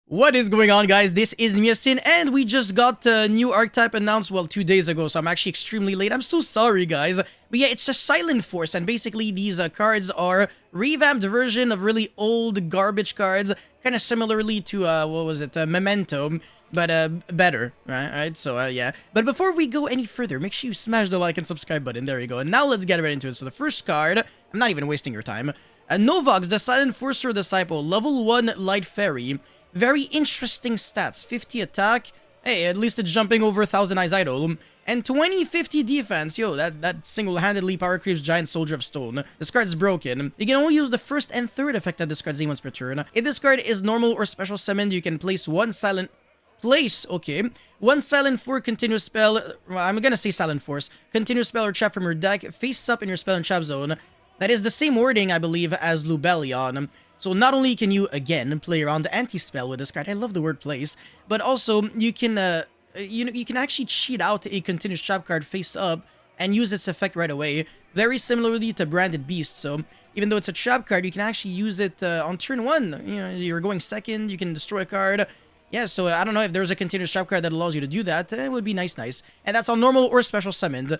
What is going on, guys? This is Miasin, and we just got a new archetype announced, well, 2 days ago, so I'm actually extremely late. I'm so sorry, guys. But yeah, it's a Silent Force, and basically these cards are revamped version of really old garbage cards, kind of similarly to, what was it, Memento, but better, right? So, yeah. But before we go any further, make sure you smash the like and subscribe button. There you go. And now let's get right into it. So the first card, I'm not even wasting your time. Novox, the Silent Forcer Disciple, level 1 Light Fairy. Very interesting stats. 50 attack. Hey, at least it's jumping over 1000 Eyes Idol. And 20-50 defense. Yo, that single-handedly power creeps Giant Soldier of Stone. This card's broken. You can only use the first and third effect that this card's name once per turn. If this card is normal or special summoned, you can place one silent... One silent for continuous spell... Well, I'm gonna say silent force. Continuous spell or trap from your deck. Face up in your spell and trap zone. That is the same wording, I believe, as Lubellion. So not only can you, again, play around the anti-spell with this card, I love the word place, but also you can, you can actually cheat out a continuous trap card face up and use its effect right away, very similarly to Branded Beast. So even though it's a trap card, you can actually use it on turn 1. You know, you're going second, you can destroy a card. Yeah, so I don't know if there's a continuous trap card that allows you to do that. It would be nice. And that's on normal or special summoned.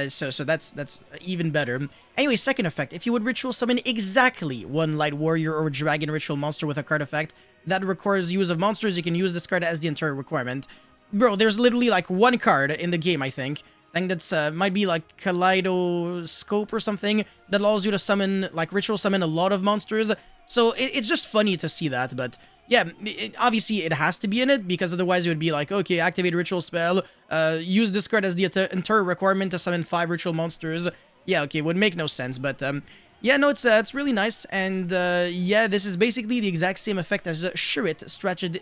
So that's even better. Anyway, second effect. If you would ritual summon exactly one Light Warrior or Dragon Ritual monster with a card effect that requires use of monsters, you can use this card as the entire requirement. Bro, there's literally like one card in the game, I think. I think that's might be like Kaleidoscope or something that allows you to summon, like ritual summon a lot of monsters. So it's just funny to see that, but yeah, obviously it has to be in it, because otherwise it would be like, okay, activate ritual spell, use this card as the entire requirement to summon 5 ritual monsters. Yeah, okay, would make no sense, but yeah, no, it's really nice, and yeah, this is basically the exact same effect as the Shurit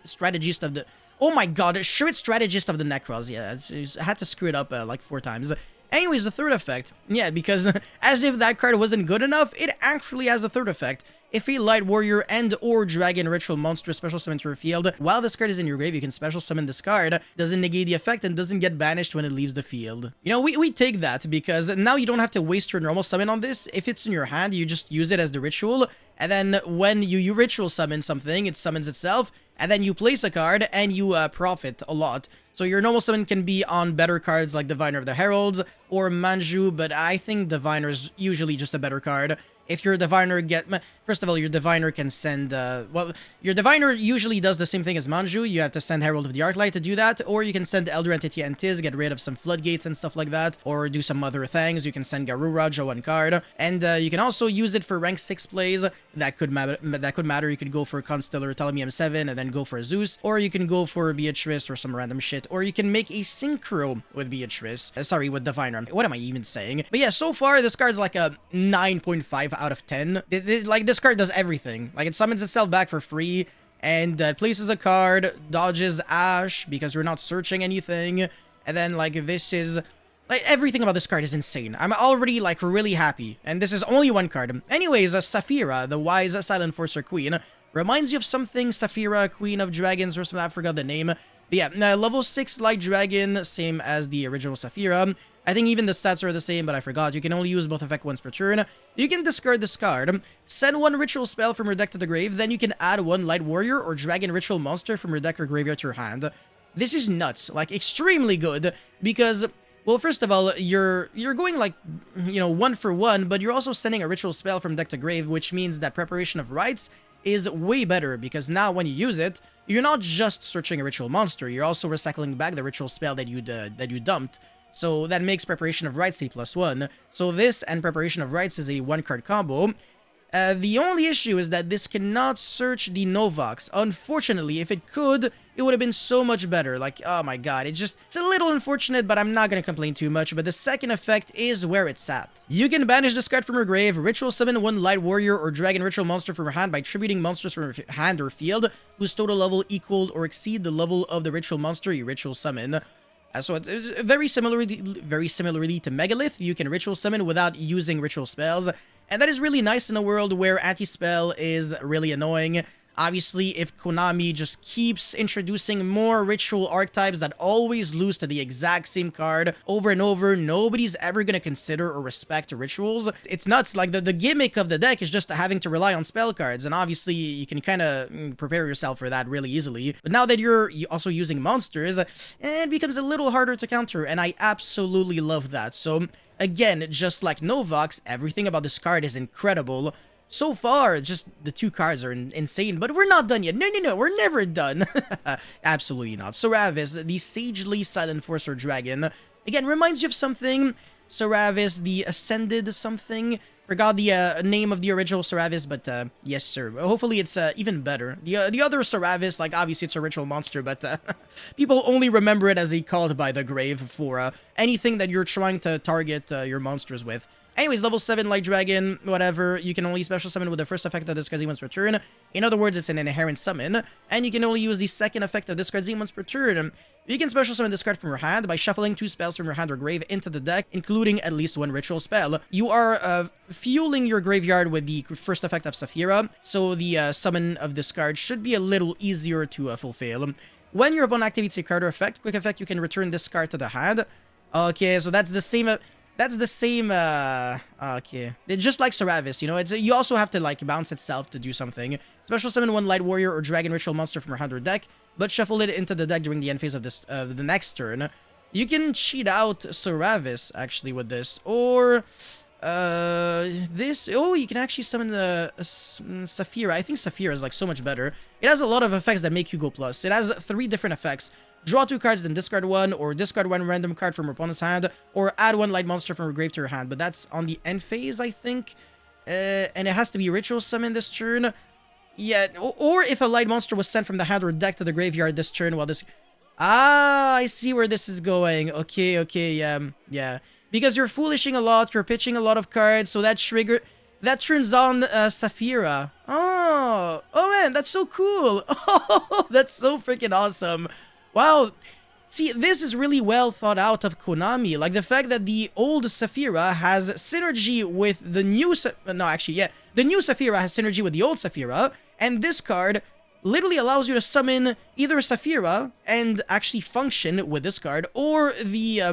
Strategist of the... Oh my god, Shurit Strategist of the Necros. Yeah, I had to screw it up like 4 times. Anyways, the third effect. Yeah, because as if that card wasn't good enough, it actually has a third effect. If a Light Warrior and or Dragon Ritual monster special summon to your field, while this card is in your grave, you can special summon this card. Doesn't negate the effect and doesn't get banished when it leaves the field. You know, we take that because now you don't have to waste your normal summon on this. If it's in your hand, you just use it as the ritual. And then when you ritual summon something, it summons itself. And then you place a card and you profit a lot. So your normal summon can be on better cards like Diviner of the Heralds or Manju, but I think Diviner is usually just a better card. If your Diviner first of all, your Diviner can send, well, your Diviner usually does the same thing as Manju. You have to send Herald of the Arclight to do that, or you can send Elder Entity Antiz, get rid of some floodgates and stuff like that, or do some other things. You can send Garura, draw 1 card, and you can also use it for rank 6 plays. That could matter. You could go for Constellar Ptolemy M7 and then go for Zeus, or you can go for Beatrice or some random shit, or you can make a Synchro with Beatrice. Sorry, with Diviner. What am I even saying? But yeah, so far this card's like a 9.5 out of 10. Like, this card does everything. Like, it summons itself back for free, and places a card, dodges Ash because we're not searching anything, and then, like, this is... Like, everything about this card is insane. I'm already, like, really happy, and this is only 1 card. Anyways, Saphira, the wise Silent Forcer Queen, reminds you of something, Saphira, Queen of Dragons, or something, I forgot the name. But yeah, level 6 Light Dragon, same as the original Saphira. I think even the stats are the same, but I forgot. You can only use both effects once per turn. You can discard this card, send 1 ritual spell from your deck to the grave, then you can add 1 Light Warrior or Dragon Ritual monster from your deck or graveyard to your hand. This is nuts, like extremely good, because, well, first of all, you're going like, you know, 1 for 1, but you're also sending a ritual spell from deck to grave, which means that Preparation of Rites is way better, because now when you use it, you're not just searching a ritual monster, you're also recycling back the ritual spell that you dumped. So that makes Preparation of Rites a +1. So this and Preparation of Rites is a 1-card combo. The only issue is that this cannot search the Novox. Unfortunately, if it could, it would have been so much better. Like, oh my god, it's a little unfortunate, but I'm not going to complain too much. But the second effect is where it's at. You can banish this card from your grave, ritual summon 1 Light Warrior or Dragon Ritual monster from your hand by tributing monsters from your hand or field whose total level equaled or exceed the level of the ritual monster you ritual summon. So very similarly to Megalith, you can ritual summon without using ritual spells, and that is really nice in a world where anti-spell is really annoying. Obviously, if Konami just keeps introducing more ritual archetypes that always lose to the exact same card over and over, nobody's ever gonna consider or respect rituals. It's nuts. Like, the gimmick of the deck is just having to rely on spell cards, and obviously you can kind of prepare yourself for that really easily. But now that you're also using monsters, it becomes a little harder to counter, and I absolutely love that. So again, just like Novox, everything about this card is incredible. So far, just the two cards are insane, but we're not done yet. No, we're never done. Absolutely not. Saravis, the Sagely Silent Enforcer Dragon. Again, reminds you of something. Saravis, the Ascended something. Forgot the name of the original Saravis, but yes, sir. Hopefully it's even better. The other Saravis, like, obviously it's a ritual monster, but people only remember it as a Called by the Grave for anything that you're trying to target your monsters with. Anyways, level 7 Light Dragon, whatever, you can only special summon with the first effect of this card's once per turn. In other words, it's an inherent summon, and you can only use the second effect of this card's once per turn. You can special summon this card from your hand by shuffling 2 spells from your hand or grave into the deck, including at least 1 ritual spell. You are fueling your graveyard with the first effect of Saphira, so the summon of this card should be a little easier to fulfill. When your opponent activates a card or effect, quick effect, you can return this card to the hand. Okay, so that's the same... okay. It's just like Saravis, you know, you also have to, like, bounce itself to do something. Special summon 1 Light Warrior or Dragon Ritual monster from your hand or deck, but shuffle it into the deck during the end phase of this, the next turn. You can cheat out Saravis, actually, with this, or... you can actually summon Saphira. I think Saphira is, like, so much better. It has a lot of effects that make you go plus. It has 3 different effects. Draw 2 cards, then discard 1, or discard 1 random card from your opponent's hand, or add 1 light monster from your grave to your hand. But that's on the end phase, I think. And it has to be ritual summon this turn. Yeah, or if a light monster was sent from the hand or deck to the graveyard this turn while this... Ah, I see where this is going. Okay, yeah. Because you're foolishing a lot, you're pitching a lot of cards, so that turns on Saphira. Oh man, that's so cool. Oh, that's so freaking awesome. Wow, see, this is really well thought out of Konami. Like, the fact that the old Saphira has synergy with the new... the new Saphira has synergy with the old Saphira, and this card literally allows you to summon either Saphira and actually function with this card, or the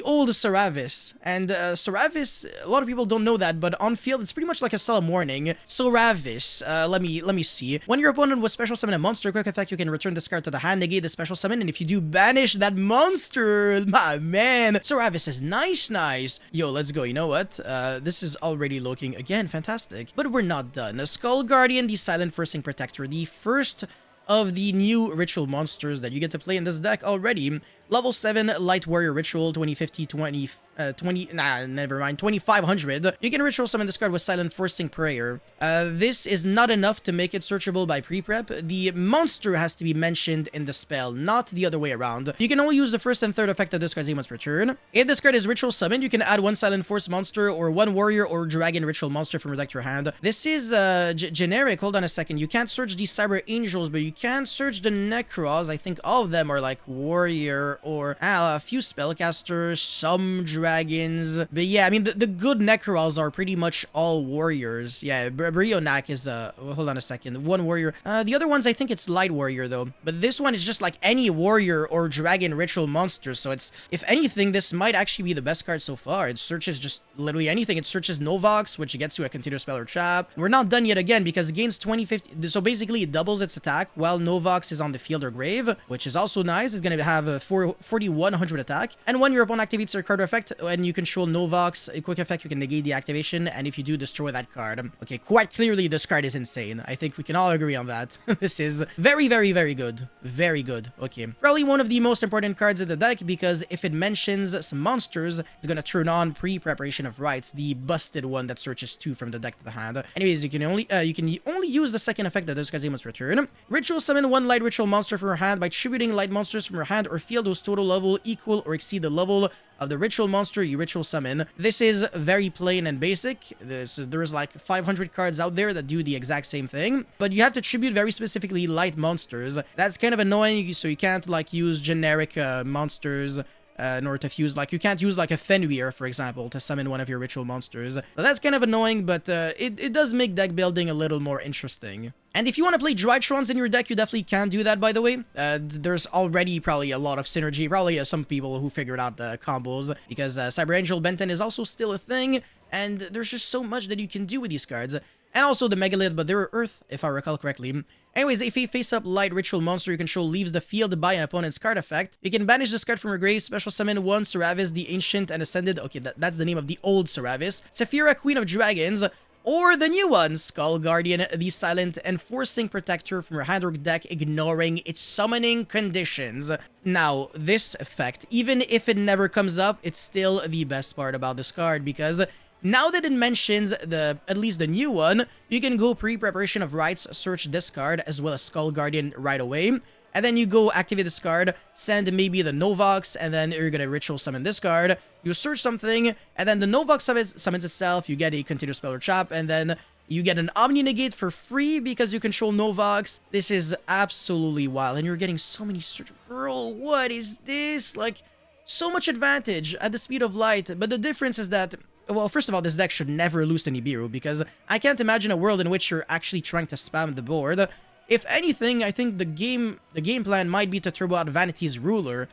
old Saravis. And Saravis, a lot of people don't know that, but on field, it's pretty much like a solemn warning. Saravis, let me see. When your opponent will special summon a monster, quick effect, you can return this card to the hand, negate the special summon, and if you do, banish that monster. My man, Saravis is nice. Yo, let's go. You know what? This is already looking, again, fantastic. But we're not done. A Skull Guardian, the Silent Forcing Protector, the first of the new ritual monsters that you get to play in this deck already. Level 7 Light Warrior Ritual, 2500. You can ritual summon this card with Silent Forcing Prayer. This is not enough to make it searchable by pre-prep. The monster has to be mentioned in the spell, not the other way around. You can only use the first and third effect of this card's once per turn. If this card is ritual summoned, you can add 1 Silent Force monster or 1 warrior or dragon ritual monster from your deck to your hand. This is generic. Hold on a second. You can't search the Cyber Angels, but you can search the Necros. I think all of them are like warrior or a few spellcasters, some dragons. But yeah, I mean, the good Necrons are pretty much all warriors. Yeah, Brionac is, hold on a second, 1 warrior. The other ones, I think it's light warrior though. But this one is just like any warrior or dragon ritual monster. So it's, if anything, this might actually be the best card so far. It searches just literally anything. It searches Novox, which gets you a continuous spell or trap. We're not done yet again because it gains 2050. So basically it doubles its attack while Novox is on the field or grave, which is also nice. It's going to have a 4100 attack. And when your opponent activates your card effect and you control Novox, a quick effect, you can negate the activation, and if you do, destroy that card. Okay, quite clearly this card is insane. I think we can all agree on that. This is very good. Very good. Okay, probably one of the most important cards in the deck because if it mentions some monsters, it's gonna turn on pre-preparation of rites, the busted one that searches 2 from the deck to the hand. Anyways, you can only use the second effect that this card's must return. Ritual summon 1 light ritual monster from your hand by tributing light monsters from your hand or field whose total level equal or exceed the level of the ritual monster you ritual summon. This is very plain and basic. There's like 500 cards out there that do the exact same thing, but you have to tribute very specifically light monsters. That's kind of annoying, so you can't like use generic monsters in order to fuse. Like, you can't use like a Fenrir, for example, to summon one of your ritual monsters. So that's kind of annoying, but it does make deck building a little more interesting. And if you want to play Drytrons in your deck, you definitely can do that, by the way. There's already probably a lot of synergy, probably some people who figured out the combos, because Cyber Angel Benten is also still a thing, and there's just so much that you can do with these cards. And also the Megalith, but they're Earth, if I recall correctly. Anyways, if a face-up light ritual monster you control leaves the field by an opponent's card effect, you can banish this card from your grave, special summon one Saravis, the Ancient and Ascended. Okay, that's the name of the old Saravis. Saphira, Queen of Dragons, or the new one, Skull Guardian, the Silent Enforcing Protector from your hand or deck, ignoring its summoning conditions. Now, this effect, even if it never comes up, it's still the best part about this card, because now that it mentions at least the new one, you can go pre-preparation of rights, search this card, as well as Skull Guardian right away. And then you go activate this card, send maybe the Novox, and then you're gonna ritual summon this card. You search something, and then the Novox summons itself, you get a continuous spell or trap, and then you get an Omni Negate for free because you control Novox. This is absolutely wild, and you're getting so many search. Bro, what is this? Like, so much advantage at the speed of light, but the difference is that, well, first of all, this deck should never lose to Nibiru, because I can't imagine a world in which you're actually trying to spam the board. If anything, I think the game plan might be to turbo out Vanity's Ruler.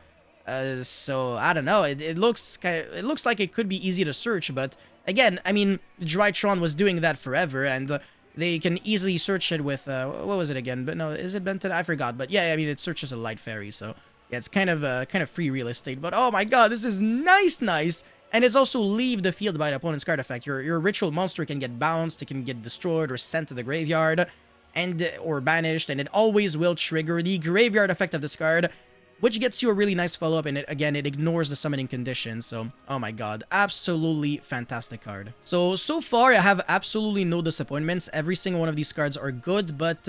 So I don't know. It looks like it could be easy to search, but again, I mean, Drytron was doing that forever, and they can easily search it with what was it again? But no, is it Benton? I forgot. But yeah, I mean, it searches a Light Fairy, so yeah, it's kind of free real estate. But oh my god, this is nice. And it's also leave the field by the opponent's card effect. Your ritual monster can get bounced, it can get destroyed or sent to the graveyard, or banished, and it always will trigger the graveyard effect of this card, which gets you a really nice follow-up, and it ignores the summoning conditions. So, oh my god, absolutely fantastic card. So far, I have absolutely no disappointments. Every single one of these cards are good, but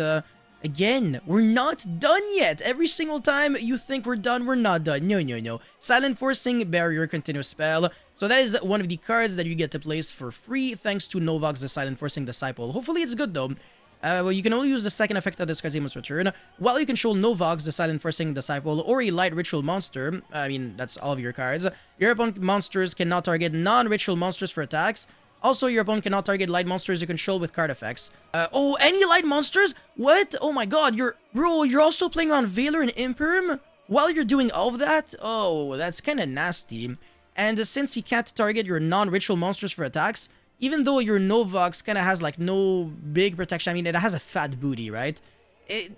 again, we're not done yet. Every single time you think we're done, we're not done. No. Silent Forcing Barrier, continuous spell. So that is one of the cards that you get to place for free, thanks to Novox, the Silent Forcing Disciple. Hopefully it's good, though. Well, you can only use the second effect of this card's must return, while you control Novox, the Silent Forcing Disciple, or a light ritual monster. I mean, that's all of your cards. Your opponent monsters cannot target non-ritual monsters for attacks. Also, your opponent cannot target light monsters you control with card effects. Oh, any light monsters? What? Oh my god, you're also playing on Valor and Imperm while you're doing all of that? Oh, that's kind of nasty. And since you can't target your non-ritual monsters for attacks, even though your Novox kind of has like no big protection, I mean, it has a fat booty, right?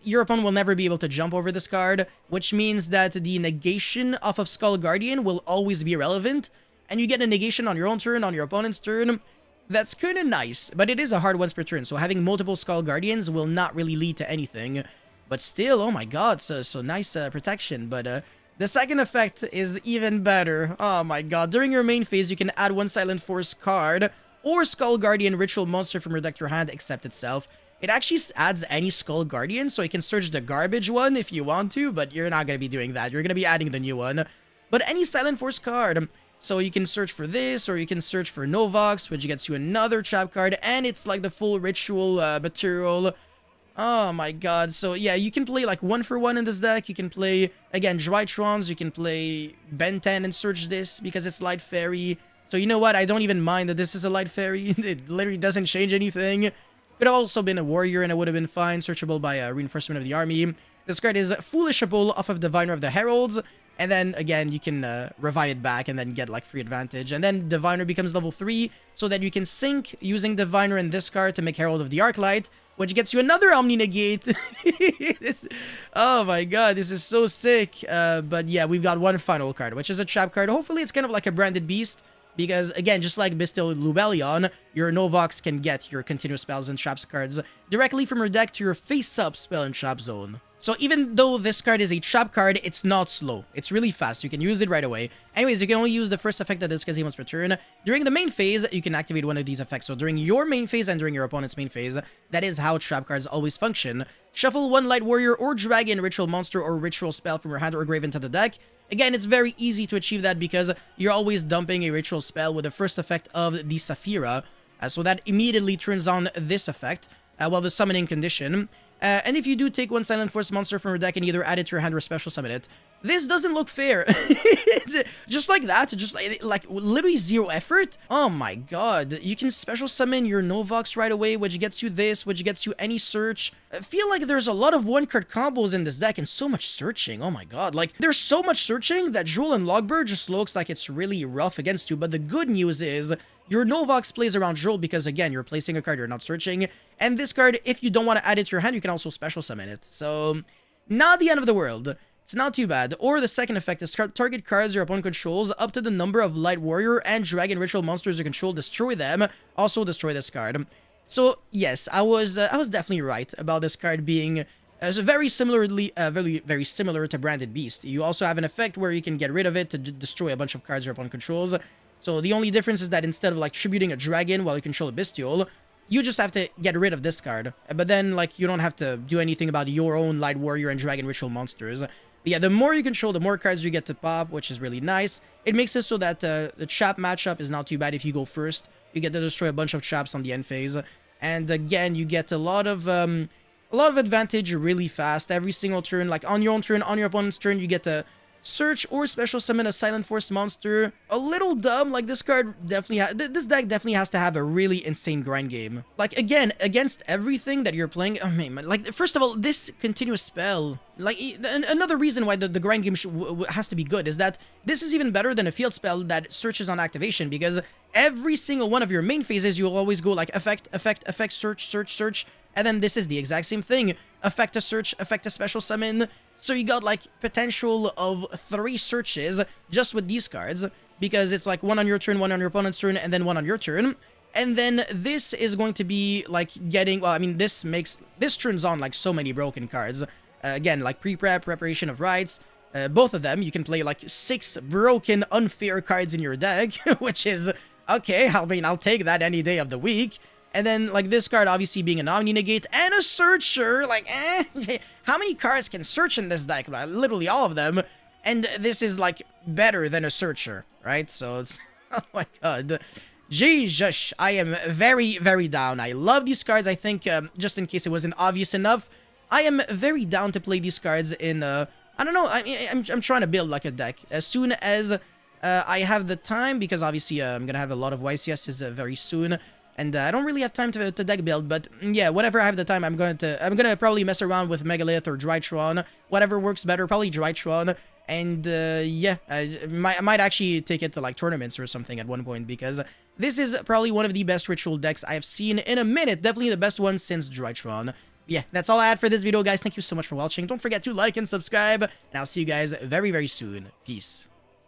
Your opponent will never be able to jump over this card, which means that the negation off of Skull Guardian will always be relevant, and you get a negation on your own turn, on your opponent's turn. That's kind of nice, but it is a hard once per turn, so having multiple Skull Guardians will not really lead to anything. But still, oh my god, so nice protection. But the second effect is even better. Oh my god, during your main phase, you can add one Silent Force card or Skull Guardian ritual monster from your deck to your hand except itself. It actually adds any Skull Guardian, so you can search the garbage one if you want to, but you're not going to be doing that. You're going to be adding the new one. But any Silent Force card. So you can search for this, or you can search for Novox, which gets you another trap card, and it's like the full ritual material. Oh my god. So yeah, you can play like 1-for-1 in this deck. You can play, again, Drytrons. You can play Ben 10 and search this because it's Light Fairy. So you know what? I don't even mind that this is a Light Fairy. It literally doesn't change anything. Could have also been a Warrior and it would have been fine. Searchable by Reinforcement of the Army. This card is Foolishable off of Diviner of the Heralds. And then, again, you can revive it back and then get, like, free advantage. And then Diviner becomes level 3, so that you can sync using Diviner and this card to make Herald of the Arclight, which gets you another Omni Negate. Oh my god, this is so sick. But yeah, we've got one final card, which is a trap card. Hopefully, it's kind of like a Branded Beast, because, again, just like Bestial Lubellion, your Novox can get your continuous spells and traps cards directly from your deck to your face-up spell and trap zone. So even though this card is a trap card, it's not slow. It's really fast. You can use it right away. Anyways, you can only use the first effect of this because he must return. During the main phase, you can activate one of these effects. So during your main phase and during your opponent's main phase, that is how trap cards always function. Shuffle one Light Warrior or Dragon ritual monster or ritual spell from your hand or grave into the deck. Again, it's very easy to achieve that because you're always dumping a ritual spell with the first effect of the Saphira. So that immediately turns on this effect, while the summoning condition. And if you do take one Silent Force monster from your deck and either add it to your hand or special summon it, This doesn't look fair. It's just like that, just like literally zero effort. Oh my god. You can special summon your Novox right away, which gets you this, which gets you any search. I feel like there's a lot of one-card combos in this deck and so much searching. Oh my god. Like, there's so much searching that Jewel and Logbird just looks like it's really rough against you. But the good news is your Novox plays around Jewel because, again, you're placing a card, you're not searching. And this card, if you don't want to add it to your hand, you can also special summon it. So, not the end of the world. It's not too bad. Or the second effect is target cards your opponent controls up to the number of Light Warrior and Dragon Ritual monsters you control. Destroy them. Also destroy this card. So yes, I was definitely right about this card being very similar to Branded Beast. You also have an effect where you can get rid of it to destroy a bunch of cards your opponent controls. So the only difference is that instead of like tributing a dragon while you control a bestiole, you just have to get rid of this card. But then like you don't have to do anything about your own Light Warrior and Dragon Ritual monsters. But yeah, the more you control, the more cards you get to pop, which is really nice. It makes it so that the trap matchup is not too bad if you go first. You get to destroy a bunch of traps on the end phase. And again, you get a lot of advantage really fast every single turn. Like on your own turn, on your opponent's turn, you get to search or special summon a Silent Force monster. A little dumb, like this card definitely this deck definitely has to have a really insane grind game. Like again, against everything that you're playing, oh man, like first of all, this continuous spell, like another reason why the grind game has to be good is that this is even better than a field spell that searches on activation, because every single one of your main phases, you'll always go like effect, search, search, and then this is the exact same thing. Effect a search, effect a special summon. So you got like potential of 3 searches just with these cards, because it's like one on your turn, one on your opponent's turn, and then one on your turn. And then this is going to be like getting, well, I mean, this turns on like so many broken cards. Again, like pre-prep, preparation of rites, both of them, you can play like 6 broken, unfair cards in your deck, which is, okay, I mean, I'll take that any day of the week. And then, like, this card obviously being an Omni-Negate and a Searcher, like, how many cards can search in this deck? Literally all of them. And this is, like, better than a Searcher, right? So, it's, oh my god. Jesus, I am very, very down. I love these cards. I think, just in case it wasn't obvious enough, I am very down to play these cards in, I don't know, I'm trying to build, like, a deck. As soon as I have the time, because obviously I'm gonna have a lot of YCSs very soon. And I don't really have time to deck build, but yeah, whenever I have the time, I'm gonna probably mess around with Megalith or Drytron, whatever works better, probably Drytron. And yeah, I might actually take it to like tournaments or something at one point, because this is probably one of the best ritual decks I have seen in a minute. Definitely the best one since Drytron. Yeah, that's all I had for this video, guys. Thank you so much for watching. Don't forget to like and subscribe, and I'll see you guys very, very soon. Peace.